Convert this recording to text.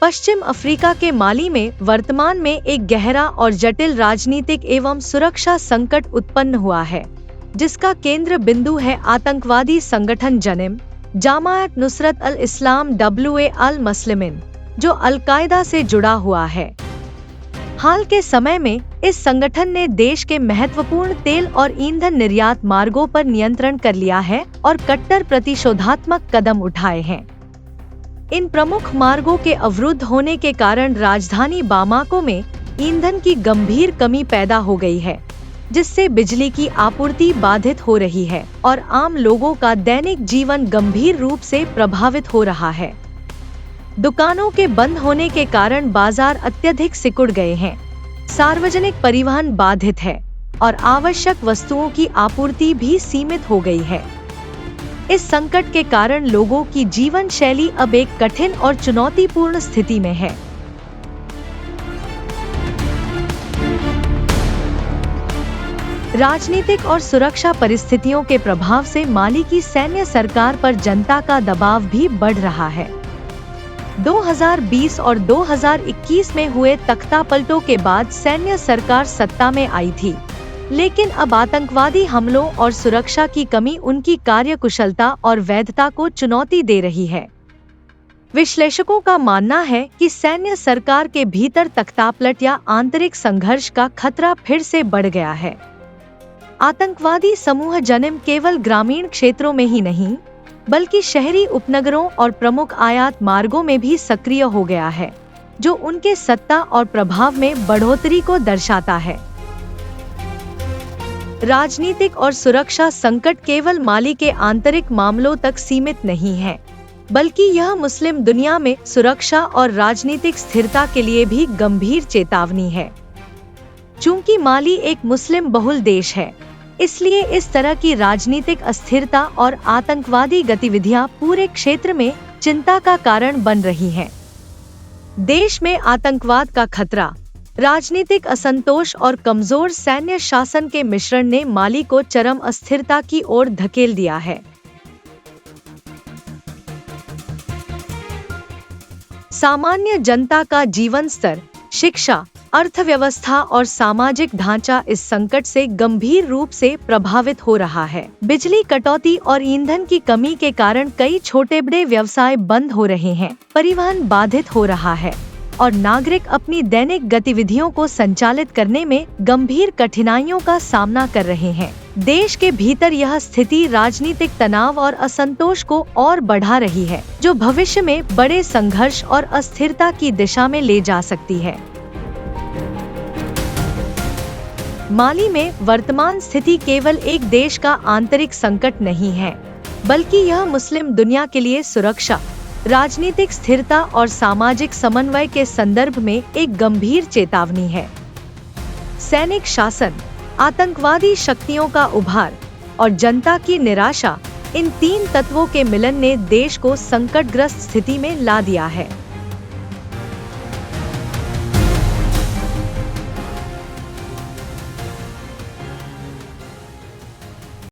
पश्चिम Africa के माली में वर्तमान में एक गहरा और जटिल राजनीतिक एवं सुरक्षा संकट उत्पन्न हुआ है, जिसका केंद्र बिंदु है आतंकवादी संगठन जनिम जमात नुसरत अल इस्लाम WA अल मुस्लिमीन, जो अल कायदा से जुड़ा हुआ है। हाल के समय में इस संगठन ने देश के महत्वपूर्ण तेल और ईंधन निर्यात मार्गों पर नियंत्रण कर लिया है और कट्टर प्रतिशोधात्मक कदम उठाए हैं। इन प्रमुख मार्गों के अवरुद्ध होने के कारण राजधानी बामाको में ईंधन की गंभीर कमी पैदा हो गई है, जिससे बिजली की आपूर्ति बाधित हो रही है और आम लोगों का दैनिक जीवन गंभीर रूप से प्रभावित हो रहा है। दुकानों के बंद होने के कारण बाजार अत्यधिक सिकुड़ गए हैं, सार्वजनिक परिवहन बाधित है और आवश्यक वस्तुओं की आपूर्ति भी सीमित हो गई है। इस संकट के कारण लोगों की जीवन शैली अब एक कठिन और चुनौतीपूर्ण स्थिति में है। राजनीतिक और सुरक्षा परिस्थितियों के प्रभाव से माली की सैन्य सरकार पर जनता का दबाव भी बढ़ रहा है। 2020 और 2021 में हुए तख्तापलटों के बाद सैन्य सरकार सत्ता में आई थी, लेकिन अब आतंकवादी हमलों और सुरक्षा की कमी उनकी कार्यकुशलता और वैधता को चुनौती दे रही है। विश्लेषकों का मानना है कि सैन्य सरकार के भीतर तख्तापलट या आंतरिक संघर्ष का खतरा फिर से बढ़ गया है। आतंकवादी समूह जनिम केवल ग्रामीण क्षेत्रों में ही नहीं, बल्कि शहरी उपनगरों और प्रमुख आयात मार्गों में भी सक्रिय हो गया है, जो उनके सत्ता और प्रभाव में बढ़ोतरी को दर्शाता है। राजनीतिक और सुरक्षा संकट केवल माली के आंतरिक मामलों तक सीमित नहीं है, बल्कि यह मुस्लिम दुनिया में सुरक्षा और राजनीतिक स्थिरता के लिए भी गंभीर चेतावनी है। चूंकि माली एक मुस्लिम बहुल देश है, इसलिए इस तरह की राजनीतिक अस्थिरता और आतंकवादी गतिविधियां पूरे क्षेत्र में चिंता का कारण बन रही हैं। देश में आतंकवाद का खतरा, राजनीतिक असंतोष और कमजोर सैन्य शासन के मिश्रण ने माली को चरम अस्थिरता की ओर धकेल दिया है। सामान्य जनता का जीवन स्तर, शिक्षा, अर्थव्यवस्था और सामाजिक ढांचा इस संकट से गंभीर रूप से प्रभावित हो रहा है। बिजली कटौती और ईंधन की कमी के कारण कई छोटे बड़े व्यवसाय बंद हो रहे हैं, परिवहन बाधित हो रहा है और नागरिक अपनी दैनिक गतिविधियों को संचालित करने में गंभीर कठिनाइयों का सामना कर रहे हैं। देश के भीतर यह स्थिति राजनीतिक तनाव और असंतोष को और बढ़ा रही है, जो भविष्य में बड़े संघर्ष और अस्थिरता की दिशा में ले जा सकती है। माली में वर्तमान स्थिति केवल एक देश का आंतरिक संकट नहीं है, बल्कि यह मुस्लिम दुनिया के लिए सुरक्षा, राजनीतिक स्थिरता और सामाजिक समन्वय के संदर्भ में एक गंभीर चेतावनी है। सैनिक शासन, आतंकवादी शक्तियों का उभार और जनता की निराशा, इन तीन तत्वों के मिलन ने देश को संकटग्रस्त स्थिति में ला दिया है।